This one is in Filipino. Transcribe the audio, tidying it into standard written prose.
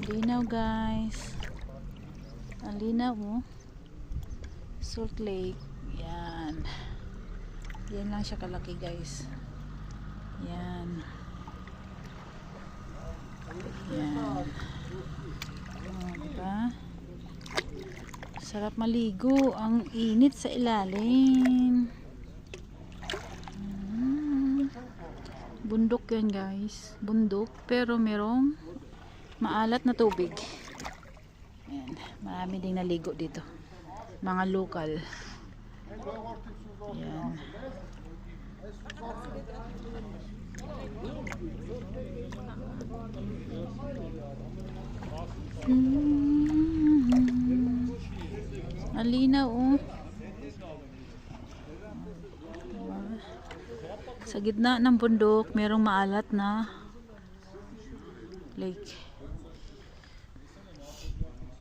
Linaw guys. Ang linaw mo. Salt Lake. Yan. Yan lang siya kalaki guys. Yan. Yan. Diba? Sarap maligo. Ang init sa ilalim. Bundok yan guys. Bundok. Pero merong maalat na tubig. Yan. Marami ding naligo dito. Mga local. Yan. Alinaw oh. Sa gitna ng bundok, merong maalat na lake.